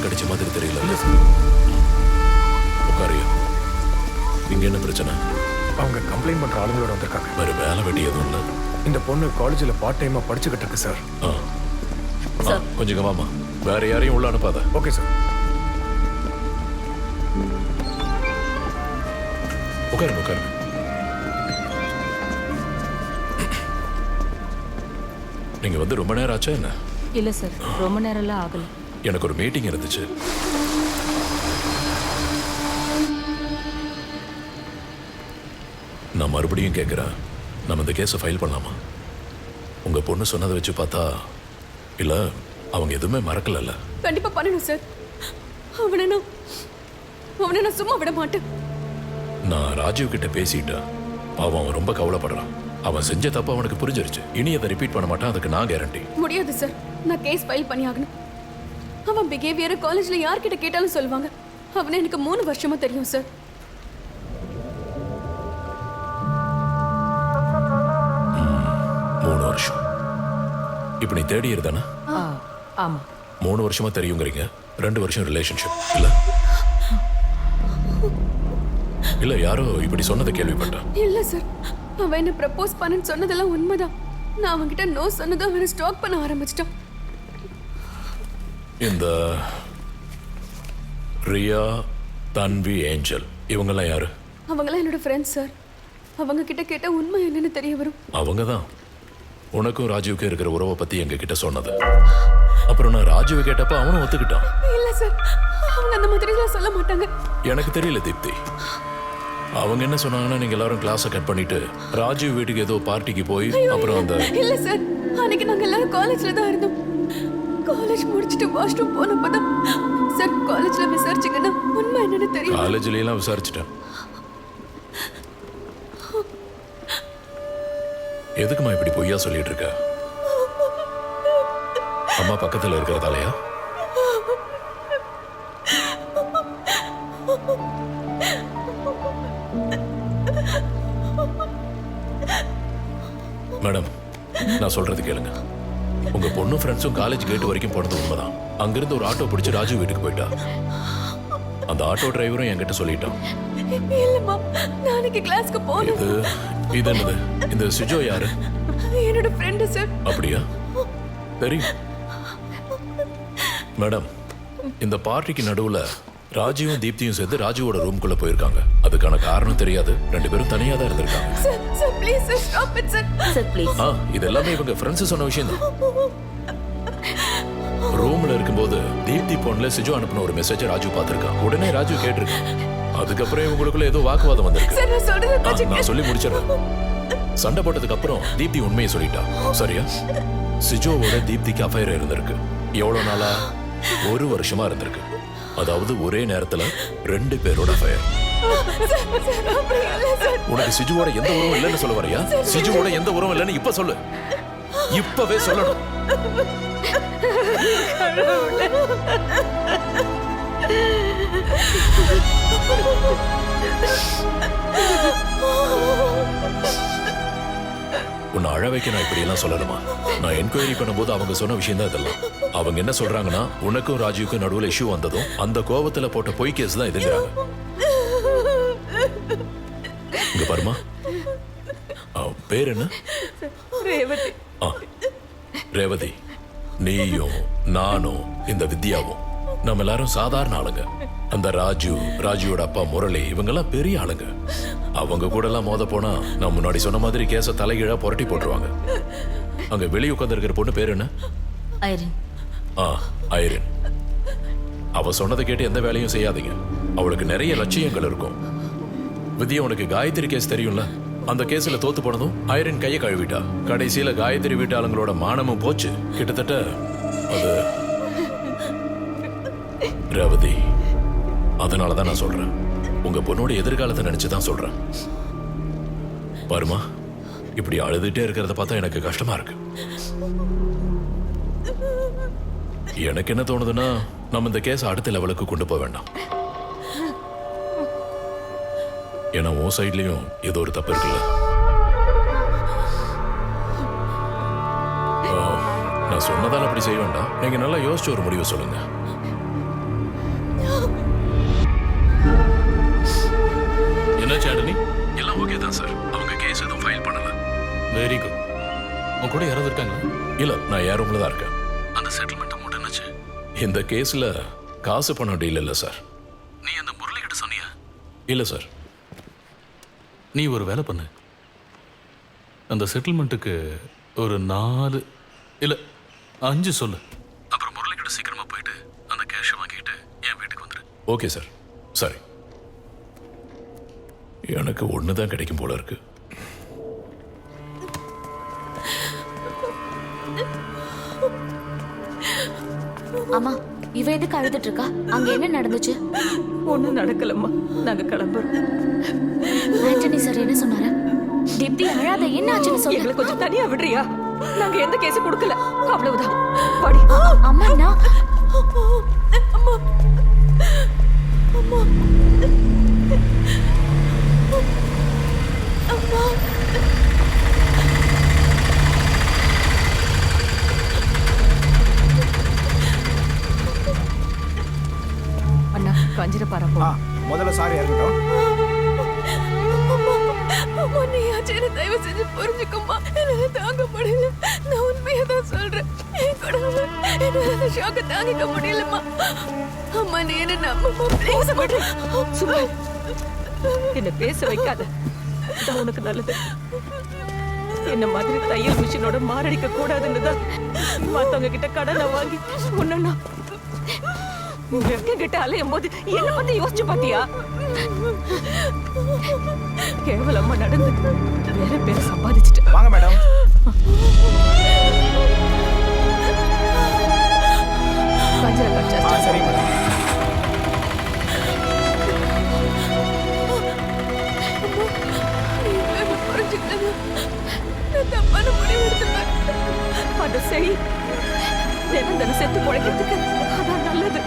Shock அடிச்ச மாதிரி தெரியல. உட்காரியா. இங்க என்ன பிரச்சனை? அவங்க கம்ப்ளைண்ட் பண்ற ஆளுங்களோட வந்திருக்காங்க. வேற வேலை வெட்டி எதுவும் இல்லை. இந்த பொண்ணு காலேஜில் பார்ட் டைமா படிச்சுக்கிட்டு இருக்கு சார். கொஞ்சம் கவாமா. வேற யாரையும் உள்ள அனுப்பாத. Okay sir. உட்காருங்க உட்காருங்க. நீங்க வந்து ரொம்ப நேரம் ஆச்சா என்ன? இல்ல சார், ரொம்ப நேரம்லாம் ஆகல. எனக்கு ஒரு மீட்டிங் இருந்துச்சு. நான் மறுபடியும் கேட்குறேன், நம்ம இந்த கேஸை ஃபைல் பண்ணலாமா? உங்க பொண்ணு சொன்னதை வச்சு பார்த்தா இல்ல அவங்க எதுவுமே மறக்கலல்ல. கண்டிப்பா பண்ணணும் சார். அவனை நான் சும்மா விட மாட்டேன். நான் ராஜீவ் கிட்ட பேசிட்டேன். அவன் ரொம்ப கவலைப்படுறான். அவன் செஞ்ச தப்பு அவனுக்கு புரிஞ்சிருச்சு. இனி அதை ரிப்பீட் பண்ண மாட்டான், அதுக்கு நான் கேரண்டி. முடியாது சார், நான் கேஸ் ஃபைல் பண்ணி ஆகணும். அவன் பிஹேவியரை காலேஜ்ல யார்கிட்ட கேட்டாலும் சொல்லுவாங்க. அவனை எனக்கு 3 வருஷமா தெரியும் சார். இப்ப நீ தேடி இருந்தானே? ஆமா. 3 வருஷமா தெரியுங்கிறீங்க. 2 வருஷம் ரிலேஷன்ஷிப் இல்ல? இல்ல யாரோ இப்படி சொன்னதை கேள்விப்பட்டேன். இல்ல சார், அவன் என்ன ப்ரப்போஸ் பண்ணன்னு சொன்னதெல்லாம் உண்மைதான். நான் அவன்கிட்ட நோ சொன்னதும் அவனை ஸ்டாக் பண்ண ஆரம்பிச்சிட்டான். இந்த ரியா, தன்வி, ஏஞ்சல் இவங்கெல்லாம் யாரு? அவங்களாம் என்னோட ஃப்ரெண்ட்ஸ் சார். அவங்க கிட்ட கேட்டா உண்மை என்னன்னு தெரிய வரும். அவங்க தான் உனக்கும் ராஜீவுக்கும் இருக்கிற உறவை பத்தி எங்க கிட்ட சொன்னது. அப்புறம் நான் ராஜீவை கேட்டப்ப அவனும் ஒத்துக்கிட்டான். இல்ல சார், அவங்க அந்த மாதிரிலாம் சொல்ல மாட்டாங்க. எனக்கு தெரியல தீப்தி. அவங்க என்ன சொன்னாங்கன்னா, நீங்க எல்லாரும் கிளாஸை கட் பண்ணிட்டு ராஜீவ் வீட்டுக்கு ஏதோ பார்ட்டிக்கு போய் அப்புறம் அந்த இல்ல சார், அன்னைக்கு நாங்க எல்லாரும் காலேஜ்ல தான் இருந்தோம். காலேஜ் முடிச்சிட்டு வாஷ்ரூம் போனப்பதான் சார் காலேஜ்ல விசாரிச்சீங்கன்னா உண்மை என்னன்னு தெரியும். காலேஜ்ல எல்லாம் விசாரிச்சிட்டேன். எதுக்குமா இப்படி பொய்யா சொல்லிட்டு இருக்க? அம்மா பக்கத்துல இருக்கிறதாலயா? மேடம், நான் சொல்றது கேளுங்க. உங்க பொண்ணு ஃப்ரெண்ட்ஸும் காலேஜ் கேட் வரைக்கும் போனது உண்மைதான். அங்கிருந்து ஒரு ஆட்டோ பிடிச்சு ராஜு வீட்டுக்கு போயிட்டா. அந்த ஆட்டோ டிரைவரும் என்கிட்ட சொல்லிட்டான். இல்லம்மா, நாளைக்கு கிளாஸ்க்கு போறேன். இது என்னது? இந்த சிஜோ யாரு? என்னோட ஃப்ரெண்ட் சார். அப்படியா? தெரியும் மேடம். இந்த பார்ட்டிக்கு நடுவுல ராஜீவும் தீப்தியும் சேர்ந்து ராஜுவோட ரூம்குள்ள போயிருக்காங்க. அதுக்கான காரணம் தெரியாது. 2 பேரும் தனியா தான் இருந்திருக்காங்க. Sir please sir, stop it sir. Sir please. இது எல்லாமே இவங்க ஃப்ரெண்ட்ஸ் சொன்ன விஷயம் தான். ரூம்ல இருக்கும்போது தீப்தி போன்ல சிஜோ அனுப்பின ஒரு மெசேஜ் ராஜு பார்த்திருக்கான். உடனே ராஜு கேட்டிருக்கான். அதுக்கப்புறம் இவங்களுக்குள்ள ஏதோ வாக்குவாதம் வந்திருக்கு. சார் நான் சொல்றது நான் சொல்லி முடிச்சிடுறேன். சண்டை போட்டதுக்கு அப்புறம் தீப்தி உண்மையை சொல்லிட்டா. சரியா? சிஜோவோட தீப்திக்கு அஃபயர் இருந்திருக்கு. எவ்வளவு நாளா? 1 வருஷமா இருந்திருக்கு. அதாவது ஒரே நேரத்துல 2 பேரோட அஃபயர். உனக்கு சிஜுவோட எந்த உறவும் இல்லைன்னு சொல்ல வரையா? சிஜுவோட எந்த உறவும் இல்லைன்னு இப்ப சொல்லு. இப்பவே சொல்லணும். உன்னை அழ வைக்க நான் இப்படி எல்லாம் சொல்லணுமா? நான் என்கொயரி பண்ணும்போது அவங்க சொன்ன விஷயம் தான் இதெல்லாம். அவங்க என்ன சொல்றாங்கன்னா, உனக்கும் ராஜீவுக்கும் நடுவுல இஷ்யூ வந்ததும் அந்த கோவத்துல போட்ட பொய் கேஸ் தான் இதுங்கிறாங்க. இங்க பாருமா, பேர் என்ன? ரேவதி. ரேவதி, நீயும் நானும் இந்த வித்யாவும் நம்ம எல்லாரும் சாதாரண ஆளுங்க. அந்த ராஜுவோட அப்பா முரளி இவங்கெல்லாம் பெரிய ஆளுங்க. அவங்க கூட எல்லாம் மோத போனா நான் முன்னாடி சொன்ன மாதிரி கேஸ தலைகீழா புரட்டி போட்டுருவாங்க. அங்க வெளியே உட்கார்ந்து இருக்கிற பொண்ணு பேர் என்ன? ஐரின். ஐரின். அவ சொன்னதை கேட்டு எந்த வேலையும் செய்யாதீங்க. அவளுக்கு நிறைய லட்சியங்கள் இருக்கும். வித்யா, உனக்கு காயத்ரி கேஸ் தெரியும்ல? அந்த கேஸ்ல தோத்து போனதும் ஐரின் கையை கழுவிட்டா. கடைசியில காயத்ரி வீட்டாளங்களோட மானமும் போச்சு. கிட்டத்தட்ட அது ரேவதி. அதனாலதான் நான் சொல்றேன், உங்க பொண்ணோட எதிர்காலத்தை நினைச்சுதான் சொல்றேன். பாருமா, இப்படி அழுதுட்டே இருக்கிறத பார்த்தா எனக்கு கஷ்டமா இருக்கு. எனக்கு என்ன தோணுதுன்னா, நம்ம இந்த கேஸ் அடுத்த லெவலுக்கு கொண்டு போக வேண்டாம். ஏன்னா உன் சைட்லயும் ஏதோ ஒரு தப்பு இருக்குல்ல. நான் சொன்னதால அப்படி செய்ய வேண்டாம். நீங்க நல்லா யோசிச்சு ஒரு முடிவு சொல்லுங்க. Very good. உன் கூட யாராவது இருக்காங்களா? இல்ல, நான் என் ரூம்ல தான் இருக்கேன். அந்த செட்டில்மெண்ட் அமௌண்ட் என்னாச்சு? இந்த கேஸ்ல காசு பணம் டீல் இல்லை சார். நீ அந்த முரளி கிட்ட சொன்னியா? இல்ல சார். நீ ஒரு வேலை பண்ணு. அந்த செட்டில்மெண்ட்டுக்கு ஒரு 4 இல்ல 5 சொல்லு. அப்புறம் முரளி கிட்ட சீக்கிரமா போயிட்டு அந்த கேஷ் வாங்கிட்டு என் வீட்டுக்கு வந்துரு. Okay sir. சரி. எனக்கு ஒண்ணுதான் கிடைக்கும் போல இருக்கு. அம்மா, இவ எதுக்கு அழுதுட்டு இருக்கா? அங்க என்ன நடந்துச்சு? ஒன்றும் நடக்கலம்மா, நாங்கள் கிளம்புறோம். ஆண்டனி சார் என்ன சொன்னாரு? தீப்தி அழாத, என்ன ஆச்சுன்னு சொல்லு. எங்களை கொஞ்சம் தனியா விடுறியா? நாங்க எந்த கேஸும் கொடுக்கல, அவ்வளவுதான். படி. அம்மா, நான் அம்மா அம்மா அம்மா அண்ணா, கஞ்சிர பாரப்போ. முதல்ல சாரி இருக்கட்டும். அம்மா, நீயாச்சும் என்ன தயவு செஞ்சு புரிஞ்சுக்கம்மா. என்னால தாங்க முடியல. நான் உண்மையை தான் சொல்றேன். என் கடவுளே, என்னால அந்த ஷாக்கை தாங்கிக்க முடியலம்மா. அம்மா, நீ என்ன நம்புமா ப்ளீஸ். சும்மா என்ன பேச வைக்காத, இதான் உனக்கு நல்லது. என்ன மாதிரி தையல் மிஷினோட மாரடிக்க கூடாதுன்னு தான் மத்தவங்க கிட்ட கடனை வாங்கி ஒன்னா கிட்ட அலையும் போது என்ன பத்தி யோசிச்சு பாத்தியா? கேவலமா நடந்து வேற பேரை சம்பாதிச்சுட்டு. வாங்க மேடம். கஞ்சர கச்சா. சரி மேடம். தப்பான முடிவு எடுத்துட்டேன். அதை செய். தினம் தினம் செத்து பொழைக்கிறதுக்கு அதான் நல்லது.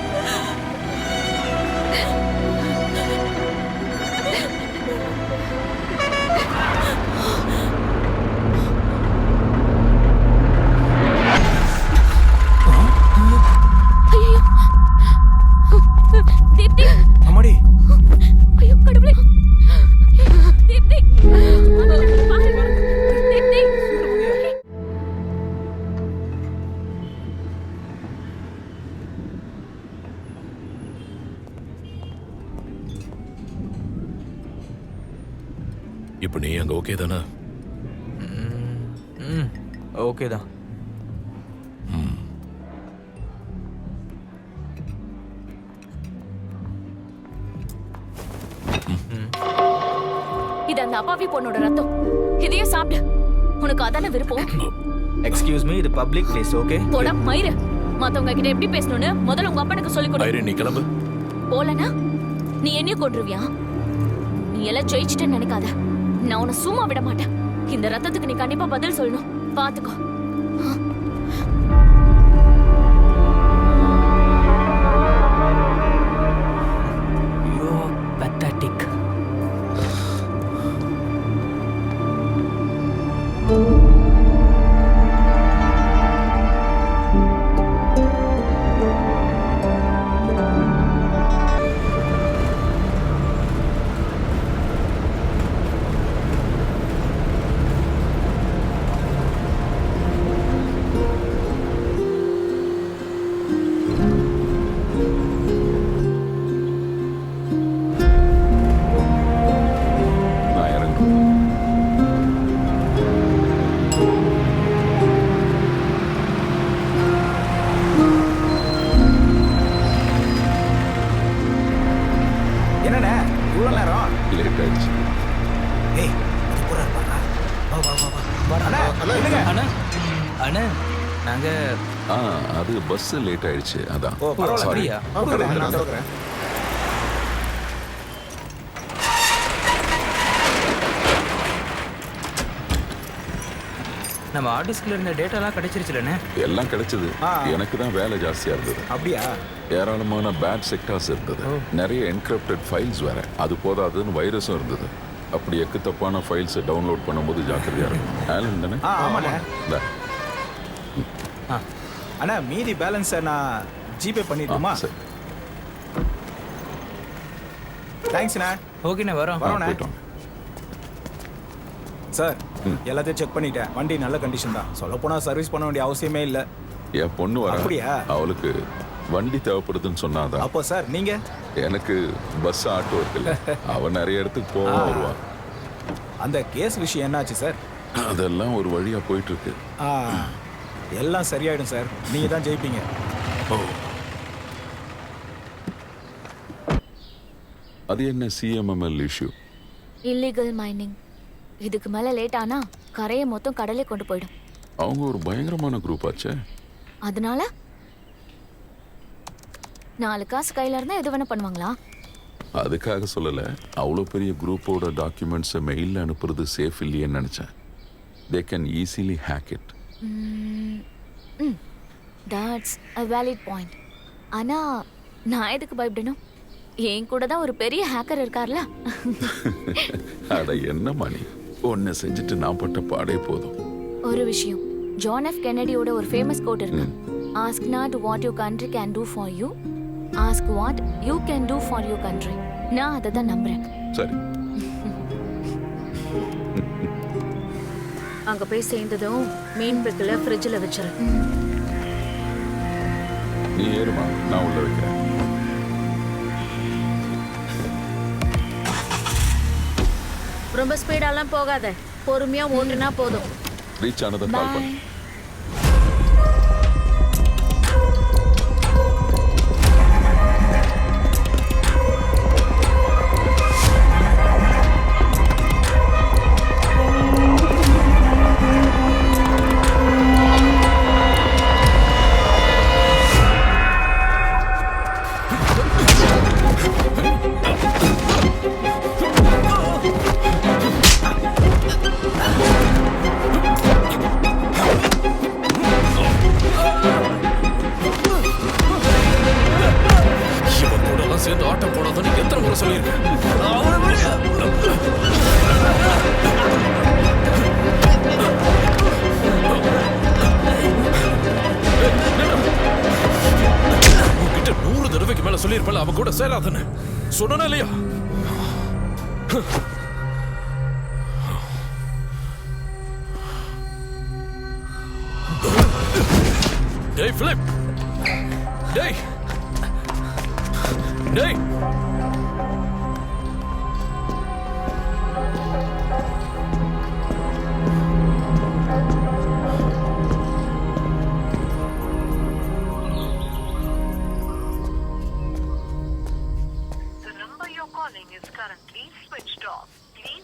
தீப்தி, அம்மாடி. ஐயோ கடவுளே. தீப்தி, தீப்தி. இப்போ நீ அங்க ஓகே தானே? ஓகே தான். இது அந்த அப்பாவி பொண்ணோட ரத்தம். இதையே சாப்பிடு. உனக்கு அதான விருப்பம். எக்ஸ்கியூஸ் மீ, இது பப்ளிக் பிளேஸ். ஓகே, போடா மயிரு. மத்தவங்க கிட்ட எப்படி பேசணும்னு முதல்ல உங்க அப்பனுக்கு சொல்லி கொடு. ஐரன், நீ கிளம்பு. போலனா நீ என்னையும் கொன்றுவியா? நீ எல்லாம் ஜெயிச்சிட்டேன்னு நினைக்காத. நான் உன்னை சும்மா விட மாட்டேன். இந்த ரத்தத்துக்கு நீ கண்டிப்பா பதில் சொல்லணும். பாத்துக்கோ. You pathetic. என்னண்ணே இவ்வளோ நேரம்? லேட் ஆயிடுச்சு. ஏய், அது கூட இருப்பாங்க. வா வா வா வா. அண்ணா, என்னங்க? அண்ணா, அண்ணா, நாங்க அது பஸ் லேட் ஆயிடுச்சு, அதான். ஓ, பரவாயில்ல. Sorry. அப்படியா? கொடுக்குறேன், நான் கொடுக்குறேன். நம்ம ஆர்டிஸ்ட்ல இருந்த டேட்டாலாம் கிடைச்சிருச்சுலண்ணே. எல்லாம் கிடைச்சது. எனக்கு தான் வேலை ஜாஸ்தியா இருந்தது. அப்படியா? ஏராளமான பேட் செக்டார்ஸ் இருந்தது. நிறைய என்கிரிப்டட் ஃபைல்ஸ் வேற. அது போதாதுன்னு வைரஸும் இருந்தது. அப்படி எக்கு தப்பான ஃபைல்ஸை டவுன்லோட் பண்ணும்போது ஜாக்கிரதையா இருக்கும். ஆலன் தானே? ஆமாண்ணே. இந்தா. அண்ணா, மீதி பேலன்ஸை நான் ஜிபே பண்ணிட்டுமா? சரி. தேங்க்ஸ்ண்ணா. ஓகேண்ணே, வரோம். வரோண்ணே. போயிட்டோம். சார் எல்லாத்தையும் செக் பண்ணிட்டேன். வண்டி நல்ல கண்டிஷன் தான். சொல்லப்போனால் சர்வீஸ் பண்ண வேண்டிய அவசியமே இல்லை. என் பொண்ணு வர அப்படியா? அவளுக்கு வண்டி தேவைப்படுதுன்னு சொன்னாதான். அப்போ சார் நீங்க? எனக்கு பஸ் ஆட்டோ இருக்குல்ல, அவன் நிறைய இடத்துக்கு போவான் வருவான். அந்த கேஸ் விஷயம் என்னாச்சு சார்? அதெல்லாம் ஒரு வழியா போயிட்டு இருக்கு. எல்லாம் சரியாயிடும் சார். நீங்க தான் ஜெயிப்பீங்க. அது என்ன சிஎம்எம்எல் இஷ்யூ? Illegal mining. இதுக்கு மேல லேட் ஆனா கரையை மொத்தம் கடலே கொண்டு போயிடும். அவங்க ஒரு பயங்கரமான குரூப் ஆச்சே. அதனால 4 காசு கையில இருந்தா எது வேணா பண்ணுவாங்களா? அதுக்காக சொல்லல. அவ்வளோ பெரிய குரூப்போட டாக்குமெண்ட்ஸை மெயிலில் அனுப்புறது சேஃப் இல்லையேன்னு நினச்சேன். They can easily hack it. That's a valid point. ஆனா நான் எதுக்கு பயப்படணும்? என் கூட தான் ஒரு பெரிய ஹேக்கர் இருக்கார்ல. அட என்ன மணி, ஒன்னு செஞ்சுட்டு நான் பட்ட பாடே போதும். ஒரு விஷயம், ஜான் எஃப் கென்னடியோட ஒரு ஃபேமஸ் கோட் இருக்கு. Ask not what your country can do for you, ask what you can do for your country. நான் அதை தான் நம்புறேன். சரி. அங்க போய் சேர்ந்ததும் மீன் பிக்கல ஃப்ரிட்ஜில் வச்சிரு. நீ ஏறுமா, நான் உள்ள வைக்கிறேன். ரொம்ப ஸ்பீடாலாம் போகாத, பொறுமையா ஓட்டுனா போதும். ரீச் ஆனதை கால் பண்ணு. சேர்ந்து ஆட்டம் போடாதுன்னு எத்தனை முறை சொல்லியிருக்கேன். உன்கிட்ட 100 தடவைக்கு மேல சொல்லியிருப்பல அவன் கூட சேராதுன்னு. சொன்னா இல்லையா? டேய் பிலிப், டேய் டேய்,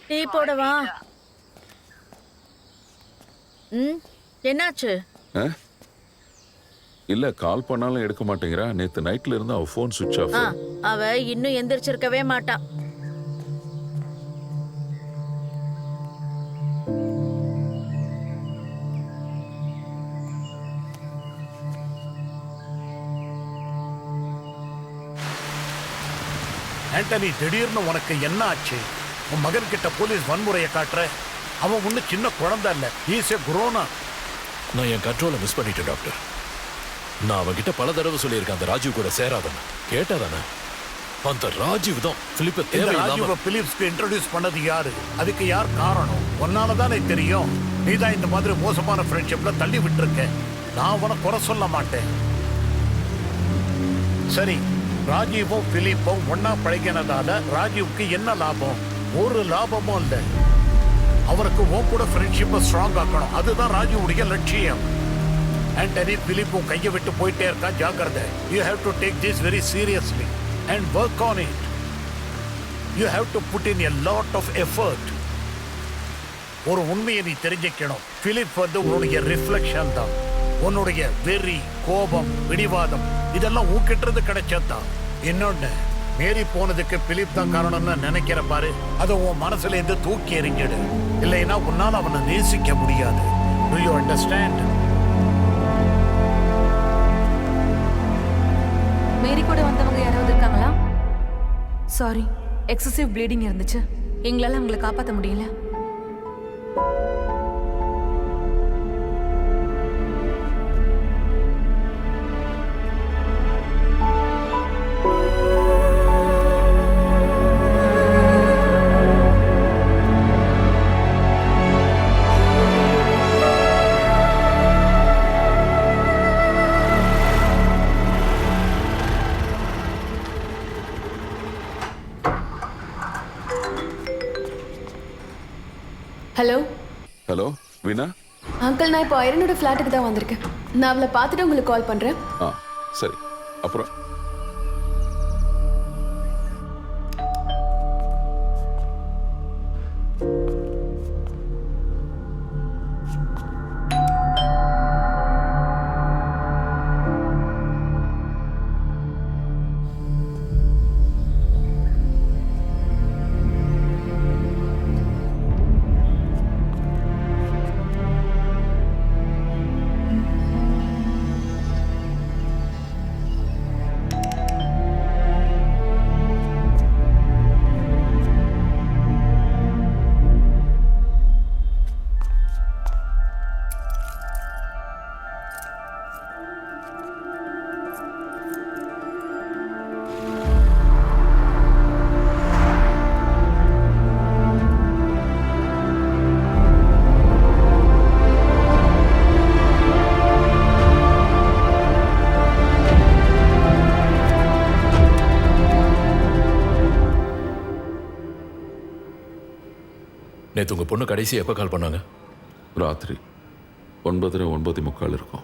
டீ போடவா? என்னாச்சு? இல்ல, கால் பண்ணாலும் எடுக்க மாட்டேங்கிறா. நேத்து நைட்ல இருந்து அவ போன் சுவிட்ச் ஆஃப். அவ இன்னும் எந்திரிச்சிருக்கவே மாட்டா. ஆண்டனி, திடீர்னு உனக்கு என்ன ஆச்சு? உன் மகன் கிட்ட போலீஸ் வன்முறையை காட்டுற. அவன் ஒன்னும் சின்ன குழந்தை இல்ல, ஈஸியா குரோனா. நான் என் கண்ட்ரோலை மிஸ் பண்ணிட்டேன் டாக்டர். நான் அவன்கிட்ட பல தடவை சொல்லியிருக்கேன் அந்த ராஜீவ் கூட சேராதானே. கேட்டாதானே? அந்த ராஜீவ் தான் பிலிப்பை தேவையில்லாம பிலிப்ஸ்க்கு இன்ட்ரோடியூஸ் பண்ணது யாரு? அதுக்கு யார் காரணம்? உன்னாலதானே தெரியும். நீதான் இந்த மாதிரி மோசமான ஃப்ரெண்ட்ஷிப்ல தள்ளி விட்டுருக்க. நான் உன குறை சொல்ல மாட்டேன். சரி, ராஜீவும் பிலிப்பும் ஒன்னா பழகினதால ராஜீவுக்கு என்ன லாபம்? ஒரு லாபமும் இல்ல. அவருக்கு உன் கூட ஃப்ரெண்ட்ஷிப்பை ஸ்ட்ராங் ஆக்கணும். அதுதான் ராஜீவுடைய லட்சியம். ஆண்டனி, பிலிப்பும் கையை விட்டு போயிட்டே இருக்கா, ஜாக்கிரதை. You have to take this very seriously and work on it. You have to put in a lot of effort. ஒரு உண்மையை நீ தெரிஞ்சுக்கணும். பிலிப் வந்து உன்னுடைய ரிஃப்ளெக்ஷன் தான். உன்னுடைய வெறி, கோபம், பிடிவாதம் இதெல்லாம் உன்கிட்ட இருந்து கிடைச்சதான். இன்னொன்னு, மேரி போனதுக்கு பிலிப் தான் காரணம்னு நினைக்கிற பாரு, அதை உன் மனசுல இருந்து தூக்கி எறிஞ்சிடு. இல்லைன்னா உன்னால அவனை நேசிக்க முடியாது. Do you understand? மேரி கூட வந்தவங்க யாராவது இருக்காங்களா? சாரி, எக்ஸசிவ் ப்ளீடிங் இருந்துச்சு. எங்களால் அவங்களை காப்பாற்ற முடியல. ஹலோ ஹலோ வீணா. அங்கிள், நான் இப்போ ஐரனோட ஃப்ளாட்டுக்கு தான் வந்திருக்கேன். நான் அவளை பார்த்துட்டு உங்களுக்கு கால் பண்ணுறேன். ஆ சரி. அப்புறம் நேற்று உங்கள் பொண்ணு கடைசி எப்போ கால் பண்ணாங்க? ராத்திரி 9:45 இருக்கும்.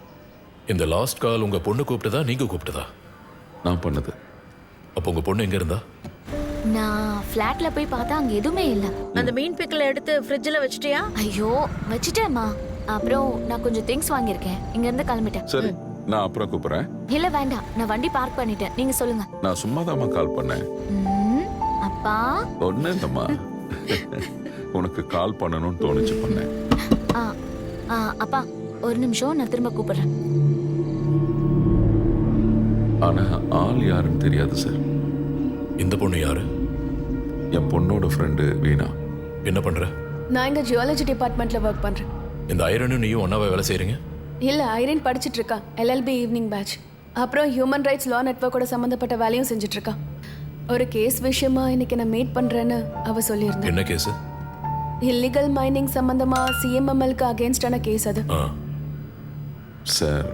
இந்த லாஸ்ட் கால் உங்கள் பொண்ணு கூப்பிட்டதா நீங்கள் கூப்பிட்டதா? நான் பண்ணது. அப்போ உங்கள் பொண்ணு எங்கே இருந்தா? நான் ஃப்ளாட்ல போய் பார்த்தா அங்க எதுவுமே இல்ல. அந்த மீன் பிக்கலை எடுத்து ஃப்ரிட்ஜில் வச்சிட்டியா? ஐயோ வச்சிட்டேம்மா. அப்புறம் நான் கொஞ்சம் திங்ஸ் வாங்கியிருக்கேன், இங்க இருந்து கிளம்பிட்டேன். சரி, நான் அப்புறம் கூப்பிட்றேன். இல்ல வேண்டாம், நான் வண்டி பார்க் பண்ணிட்டேன், நீங்க சொல்லுங்க. நான் சும்மாதாம்மா கால் பண்ணேன். அப்பா ஒன்றும் இல்லைம்மா, உனக்கு கால் பண்ணணும்னு தோணுச்சு பண்ணேன். அப்பா ஒரு நிமிஷம், நான் திரும்ப கூப்பிடுறேன். ஆனா ஆள் யாருன்னு தெரியாது சார். இந்த பொண்ணு யாரு? என் பொண்ணோட ஃப்ரெண்டு வீணா. என்ன பண்ற? நான் இங்கே ஜியாலஜி டிபார்ட்மெண்ட்டில் ஒர்க் பண்ணுறேன். இந்த ஐரனும் நீயும் ஒன்னாவே வேலை செய்றீங்க? இல்லை, ஐரன் படிச்சுட்டு இருக்கா, LLB ஈவினிங் பேட்ச். அப்புறம் ஹியூமன் ரைட்ஸ் லா நெட்வொர்க்கோட சம்மந்தப்பட்ட வேலையும் செஞ்சுட்டு இருக்கா. ஒரு கேஸ் விஷயமா இன்னைக்கு நான் மீட் பண்ணுறேன்னு அவ சொல்லியிருந்தேன். என்ன கேஸ்? இல்லீகல் மைனிங் சம்பந்தமா CMMLக்கு அகேன்ஸ்டான கேஸ் அது. சார்,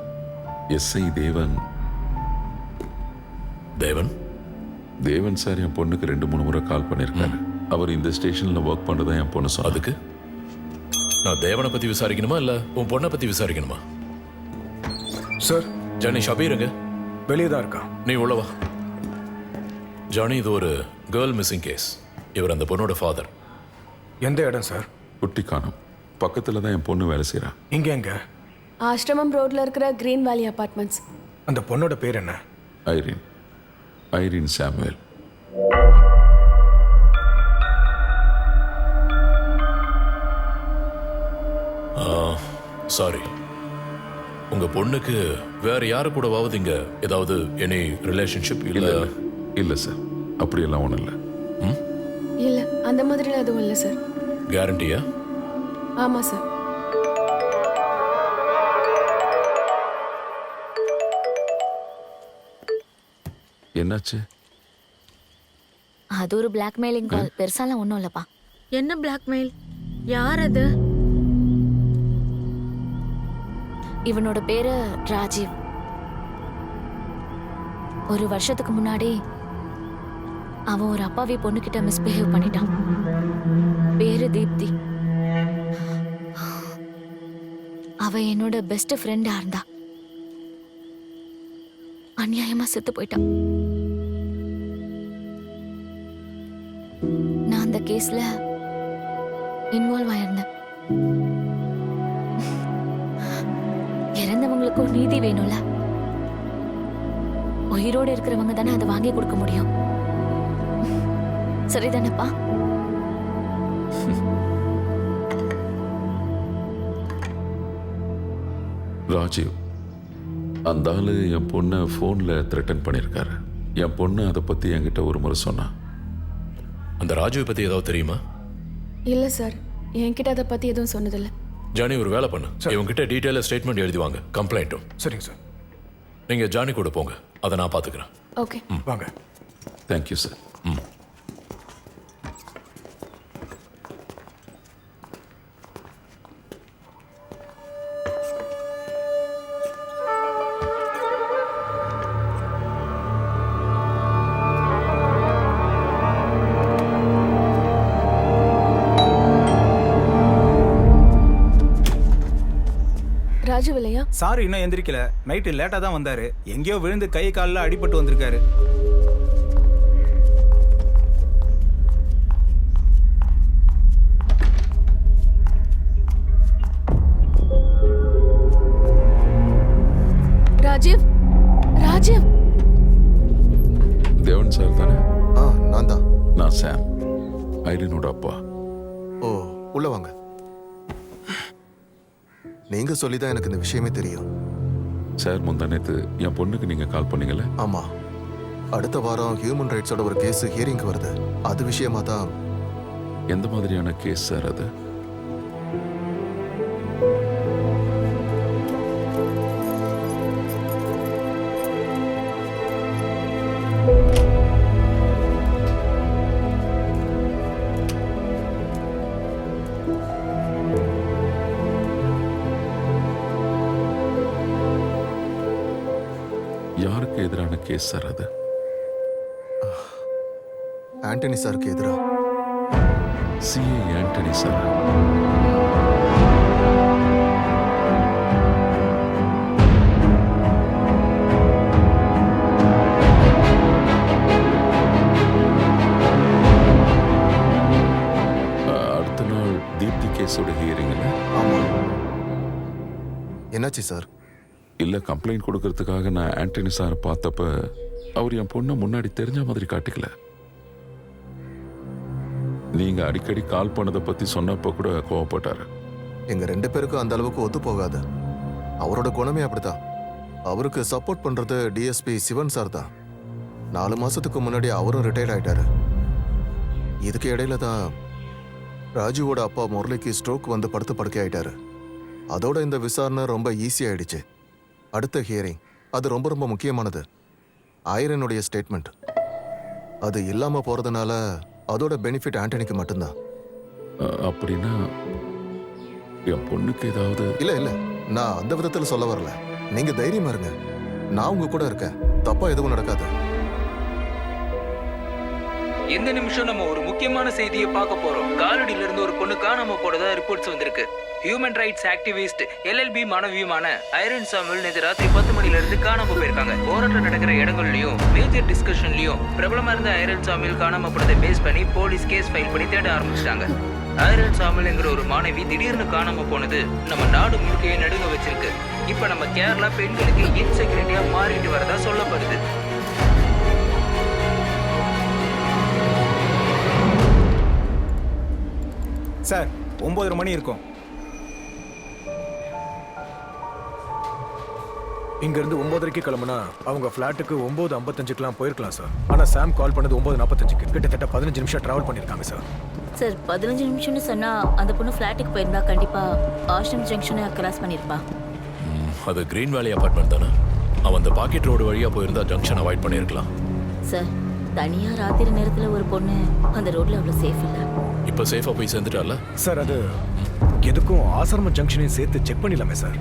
SI தேவன். தேவன்? தேவன் சார் என் பொண்ணுக்கு 2-3 முறை கால் பண்ணியிருக்காரு. அவர் இந்த ஸ்டேஷன்ல ஒர்க் பண்ணுறதா என் பொண்ணு சொன்னா. அதுக்கு நான் தேவனை பத்தி விசாரிக்கணுமா இல்ல உன் பொண்ணை பத்தி விசாரிக்கணுமா? சார், ஜானி, ஷபீருங்க வெளியே தான் இருக்கா. நீ உள்ளவா. ஜானி, இது ஒரு கேர்ள் மிஸ்ஸிங் கேஸ். இவர் அந்த பொண்ணோட ஃபாதர். எந்த இடம் சார்? குட்டிக்கானம் பக்கத்துல தான் என் பொண்ணு வேலை செய்யறா. இங்க எங்க? ஆஷ்ரமம் ரோட்ல இருக்கிற கிரீன் வேலி அபார்ட்மெண்ட்ஸ். அந்த பொண்ணோட பேர் என்ன? ஐரின். Irene Samuel. சாரி, உங்க பொண்ணுக்கு வேற யாரு கூடவாவது இங்க ஏதாவது எனி ரிலேஷன்ஷிப் இல்ல? இல்ல சார், அப்படியெல்லாம் ஒன்றும் இல்லை. இல்ல, அந்த மாதிரிலாம் எதுவும் இல்லை சார். கேரண்டியா? ஆமா சார். என்னாச்சு? அது ஒரு பிளாக்மெயிலிங் கால், பெருசாலாம் ஒன்றும் இல்லப்பா. என்ன பிளாக்மெயில்? யார் அது? இவனோட பேரு ராஜீவ். ஒரு வருஷத்துக்கு முன்னாடி அவன் ஒரு அப்பாவி பொண்ணுகிட்ட மிஸ்பிஹேவ் பண்ணிட்டான். பேரு தீப்தி. அவ என்னோட பெஸ்ட் ஃப்ரெண்டா இருந்தா. அநியாயமா செத்து போயிட்டான். நான் அந்த கேஸ்ல இன்வால்வ் ஆயிருந்தேன். இறந்தவங்களுக்கும் நீதி வேணும்ல. உயிரோடு இருக்கிறவங்க தானே அதை வாங்கி கொடுக்க முடியும். சரிதானப்பா? ராஜீவ், அந்த ஆளு என் பொண்ணை ஃபோனில் த்ரெட்டன் பண்ணியிருக்காரு. என் பொண்ணு அதை பற்றி என்கிட்ட ஒரு முறை சொன்னா. அந்த ராஜுவை பத்தி ஏதாவது தெரியுமா? இல்ல சார், என்கிட்ட அதை பத்தி எதுவும் சொன்னதில்லை. ஜானி, ஒரு வேலை பண்ணு. இவங்ககிட்ட டீட்டெயிலாக ஸ்டேட்மெண்ட் எழுதி வாங்க, கம்ப்ளைண்ட்டும். சரிங்க சார். நீங்க ஜானி கூட போங்க, அதை நான் பார்த்துக்கிறேன். ஓகே, வாங்க. Thank you sir. ராஜு இல்லையா? சார் இன்னும் எந்திரிக்கல. நைட்டு லேட்டா தான் வந்தாரு. எங்கேயோ விழுந்து கை காலில் அடிபட்டு வந்திருக்காரு. ராஜீவ், ராஜீவ். தேவன் சார் தானே? நான் தான். நான் சாம், ஐரினோட அப்பா. ஓ, உள்ள வாங்க. நீங்க சொல்லிதான் எனக்கு இந்த விஷயமே தெரியும். சார், முந்தா நேத்து என் பொண்ணுக்கு நீங்க கால் பண்ணீங்கல்ல? ஆமா, அடுத்த வாரம் ஹியூமன் ரைட்ஸோட ஒரு கேஸ் ஹியரிங்க்கு வருது. அது விஷயமா தான். எந்த மாதிரியான கேஸ் சார் அது? யாருக்கு எதிரான கேஸ் சார் அது? ஆண்டனி சாருக்கு எதிரா. CA Antony sir. அடுத்த நாள் தீப்தி கேஸோட ஹியரிங்ல. ஆமா. என்னாச்சு சார்? இல்ல, கம்ப்ளைண்ட் கொடுக்கறதுக்காக நான் ஆண்டனி சாரை பார்த்தப்ப அவர் என் பொண்ணை முன்னாடி தெரிஞ்ச மாதிரி காட்டிக்கல. நீங்க அடிக்கடி கால் பண்ணதை பத்தி சொன்னப்ப கூட கோவப்பட்டாரு. எங்க 2 பேருக்கும் அந்த அளவுக்கு ஒத்து போகாது. அவரோட குணமே அப்படிதான். அவருக்கு சப்போர்ட் பண்றது டிஎஸ்பி சிவன் சார் தான். 4 மாசத்துக்கு முன்னாடி அவரும் ரிட்டையர்ட் ஆயிட்டாரு. இதுக்கு இடையில தான் ராஜுவோட அப்பா முரளிக்கு ஸ்ட்ரோக் வந்து படுத்து படுக்கை ஆயிட்டாரு. அதோட இந்த விசாரணை ரொம்ப ஈஸி ஆயிடுச்சு. அடுத்த ஹியரிங் அது ரொம்ப ரொம்ப முக்கியமானது. ஐரனுடைய ஸ்டேட்மெண்ட் அது இல்லாம போறதுனால அதோட பெனிஃபிட் ஆண்டனிக்கு மட்டும்தான். அப்படின்னா என் பொண்ணுக்கு ஏதாவது? இல்ல, நான் அந்த விதத்துல சொல்ல வரல. நீங்க தைரியமா இருங்க, நான் உங்க கூட இருக்கேன். தப்பா எதுவும் நடக்காது. எந்த நிமிஷம் நம்ம ஒரு முக்கியமான செய்தியை பார்க்க போறோம். காலடியில இருந்து ஒரு பொண்ணு காணாம போறதா ரிப்போர்ட்ஸ் வந்திருக்கு. ஹியூமன் ரைட்ஸ் ஆக்டிவிஸ்ட் எல்எல்பி மாணவியுமான ஐரன் சாமுவேல் நேற்று ராத்திரி 10 மணில இருந்து காணாம போயிருக்காங்க. போராட்டம் நடக்கிற இடங்கள்லயும் மேஜர் டிஸ்கஷன்லயும் பிரபலமா இருந்த ஐரன் சாமுவேல் காணாம போனதை பேஸ் பண்ணி போலீஸ் கேஸ் ஃபைல் பண்ணி தேட ஆரம்பிச்சிட்டாங்க. ஐரன் சாமுவேல்ங்கிற ஒரு மாணவி திடீர்னு காணாம போனது நம்ம நாடு முழுக்கையே நடுங்க வச்சிருக்கு. இப்ப நம்ம கேரளா பெண்களுக்கு இன்செக்யூரிட்டியா மாறிட்டு வரதா சொல்லப்படுது. சார், 9:30 மணி இருக்கும். இங்க இருந்து 9:30க்கு கிளம்புனா அவங்க ஃபிளாட்டுக்கு 9:55க்குலாம் போயிருக்கலாம் சார். ஆனா சாம் கால் பண்ணது 9:45க்கு. கிட்டத்தட்ட 15 நிமிஷம் டிராவல் பண்ணிருக்காங்க சார். சார் 15 நிமிஷம்னு சொன்னா அந்த பொண்ணு ஃபிளாட்டுக்கு போயிருந்தா கண்டிப்பா ஆஷ்ரம் ஜங்ஷனை கிராஸ் பண்ணிருப்பா. அது கிரீன் வேலி அபார்ட்மெண்ட் தானே. அவன் அந்த பாக்கெட் ரோடு வழியா போயிருந்தா ஜங்ஷன் அவாய்ட் பண்ணிருக்கலாம். சார், தனியா ராத்திரி நேரத்துல ஒரு பொண்ணு அந்த ரோட்ல அவ்வளவு சேஃப் இல்ல. இப்ப சேஃபா போய் சேர்ந்துட்டால சார். அது எதுக்கும் ஆசிரம ஜங்ஷனையும் சேர்த்து செக் பண்ணிடலாமே சார்.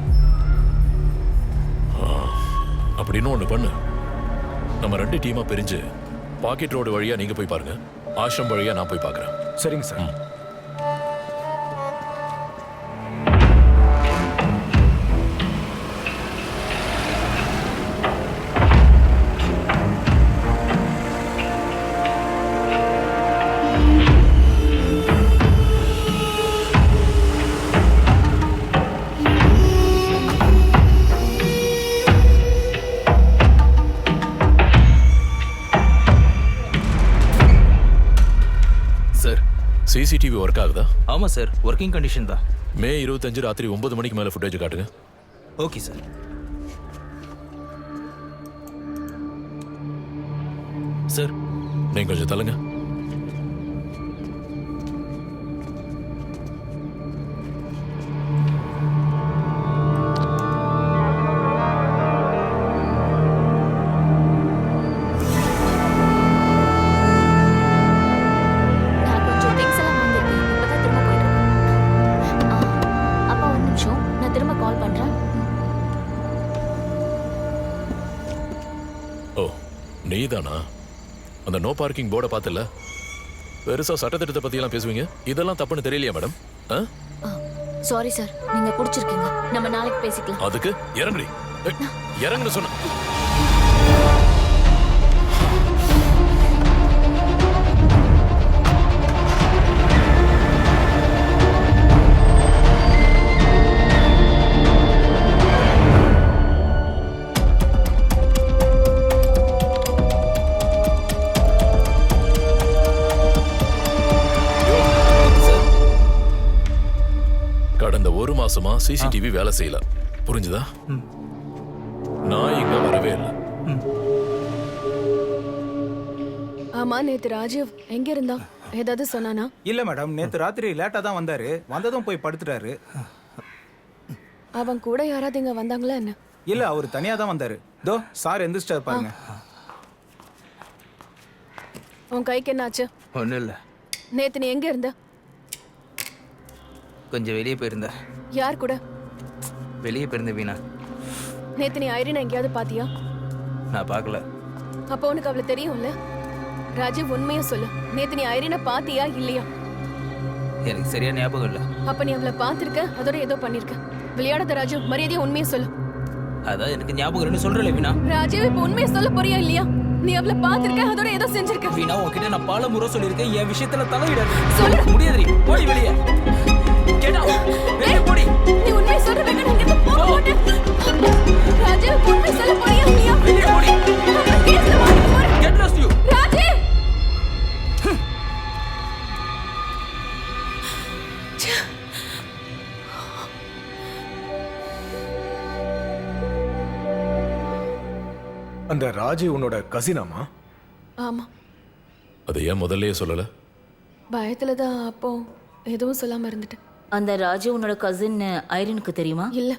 அப்படின்னு ஒண்ணு பண்ணு. நம்ம 2 டீமா பிரிஞ்சு பாக்கெட் ரோடு வழியா நீங்க போய் பாருங்க, ஆஷ்ரம் வழியா நான் போய் பார்க்கறேன். சரிங்க சார். சிசிடிவி ஒர்க் ஆகுதா? ஆமா சார், ஒர்க்கிங் கண்டிஷன் தான். மே 25 ராத்திரி 9 மணிக்கு மேல ஃபுட்டேஜ் காட்டுங்க. Okay sir. சார், நீங்க கொஞ்சம் தள்ளுங்க. நீதானா? அந்த நோ பார்க்கிங் போர்டை பார்த்தல? பெருசா சட்டத்திட்டத்தை பத்தி எல்லாம் பேசுவீங்க. இதெல்லாம் தப்புன்னு தெரியலையா மேடம்? சாரி சார், நீங்க குடிச்சிருக்கீங்க. நம்ம நாளைக்கு பேசிக்கலாம். அதுக்கு இறங்குடி. இறங்குன்னு சொன்ன. கடந்த 1 மாசமா சிசிடிவி வேலை செய்யல. புரிஞ்சுதா? நான் இங்க வரவே இல்லை. ஆமா, நேத்து ராஜீவ் எங்க இருந்தா? ஏதாவது சொன்னானா? இல்ல மேடம், நேத்து ராத்திரி லேட்டா தான் வந்தாரு. வந்ததும் போய் படுத்துட்டாரு. அவன் கூட யாராவது இங்க வந்தாங்களா என்ன? இல்ல, அவர் தனியா தான் வந்தாரு. தோ சார் எந்திரிச்சிட்டாரு பாருங்க. உன் கைக்கு என்னாச்சு? ஒன்றும் இல்லை, நேத்து நீ எங்க இருந்த? கொஞ்சம் வெளியே போயிருந்த. யார் கூட? வெளியே போயிருந்த வீணா. நேத்து நீ ஐரினை எங்கேயாவது பாத்தியா? நான் பார்க்கல. அப்போ உனக்கு அவளை தெரியும்ல? ராஜீவ், உண்மையா சொல்லு, நேத்து நீ ஐரினை பாத்தியா இல்லையா? எனக்கு சரியா ஞாபகம் இல்லை. அப்ப நீ அவளை பார்த்திருக்க, அதோட ஏதோ பண்ணிருக்க. விளையாடாத ராஜீவ், மரியாதையா உண்மையா சொல்லு. அதான் எனக்கு ஞாபகம் இல்லைன்னு சொல்றல வீணா. ராஜீவ், இப்ப உண்மையா சொல்ல போறியா இல்லையா? நீ அவளை பார்த்திருக்க, அதோட ஏதோ செஞ்சிருக்க. வீணா, உன்கிட்ட நான் பல முறை சொல்லியிருக்கேன், என் விஷயத்துல தலையிடாது. சொல்லு. முடியாதுரி, போடி வெளியே. கேட்டா வெளியே போடி. நீ உண்மையை சொல்ற வேண்டாம், நான் இங்க போக மாட்டேன். ராஜீவ், உண்மை சொல்ல போறியா இல்லையா? வெளியே போடி. Get lost you. ராஜீவ்! அந்த ராஜீவ் உன்னோட கசினாமா? ஆமா. அதை ஏன் முதல்லயே சொல்லல? பயத்துல தான் அப்போ எதுவும் சொல்லாம இருந்துட்டேன். அந்த ராஜு உன்னோட கசின் ஐரினுக்கு தெரியுமா? இல்ல,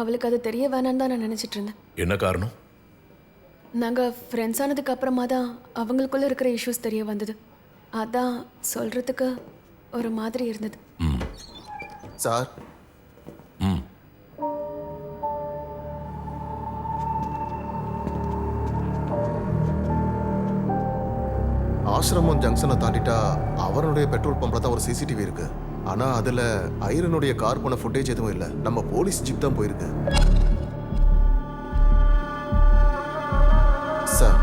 அவளுக்கு அது தெரிய வேணான்னு தான் நான் நினைச்சிட்டு இருந்தேன். என்ன காரணம்? நாங்க ஃப்ரெண்ட்ஸ் ஆனதுக்கு அப்புறமா தான் அவங்களுக்குள்ள இருக்கிற இஷ்யூஸ் தெரிய வந்தது. அதான் சொல்றதுக்கு ஒரு மாதிரி இருந்தது. சார், ஆசிரமம் ஜங்ஷனை தாண்டிட்டா அவருடைய பெட்ரோல் பம்ப்ல தான் ஒரு சிசிடிவி இருக்கு. ஆனா அதுல ஐரனுடைய கார் போன ஃபுட்டேஜ் எதுவும் இல்லை. நம்ம போலீஸ் ஜீப் தான் போயிருக்கு. சார்,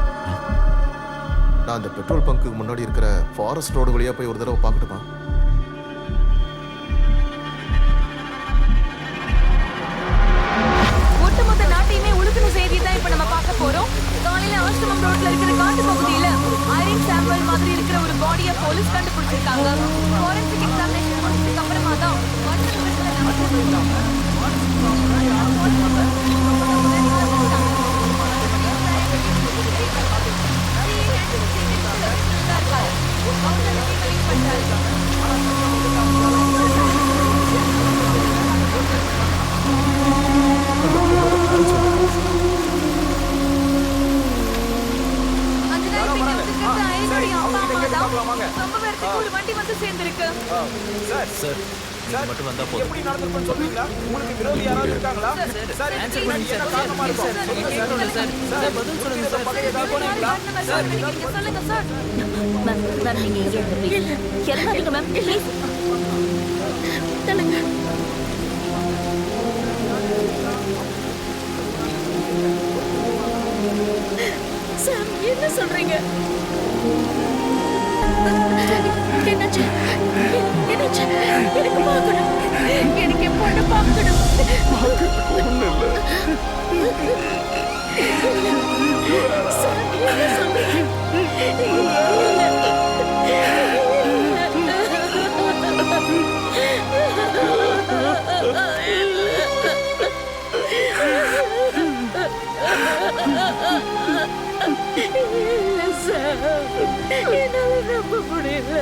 நான் அந்த பெட்ரோல் பங்க்கு முன்னாடி இருக்கிற ஃபாரஸ்ட் ரோடு வழியா போய் ஒரு தடவை பார்க்கட்டுமா? ஒட்டுமொத்த நாட்டையுமே உழுக்கின செய்தி தான் இப்ப நம்ம பார்க்க போறோம். காலையில ஆசிரமம் ரோட்ல இருக்கிற காட்டு பகுதியில ஐரின் சாம்பிள் மாதிரி இருக்கிற ஒரு பாடியை போலீஸ் கண்டுபிடிச்சிருக்காங்க. ஃபாரன்சிக் எக்ஸாமினேஷன் முடிச்சதுக்கு அப்புறமா தான் ஒரு வண்டி வந்து சேர்ந்திருக்கு. சார் சார் நீங்க மட்டும் வந்தா போதும். எப்படி நடந்துருக்குன்னு சொல்றீங்களா? உங்களுக்கு விரோதி யாராவது இருக்காங்களா? சார், ஆன்சர் பண்ணுங்க சார். காரணமா இருக்கும். சார், பதில் சொல்லுங்க சார். பகை ஏதாவது போனீங்களா? சார், நீங்க சொல்லுங்க சார். மேம், நீங்க இங்கே இறங்காதீங்க மேம், ப்ளீஸ். சொல்லுங்க. சார், என்ன சொல்றீங்க? என்னாச்சு? என்னாச்சு? எனக்கு பார்க்கணும். எனக்கு என் பொண்ணை பார்க்கணும். சார், என்ன சொல்றீங்க? இல்ல சார், என்னால நம்ப முடியல.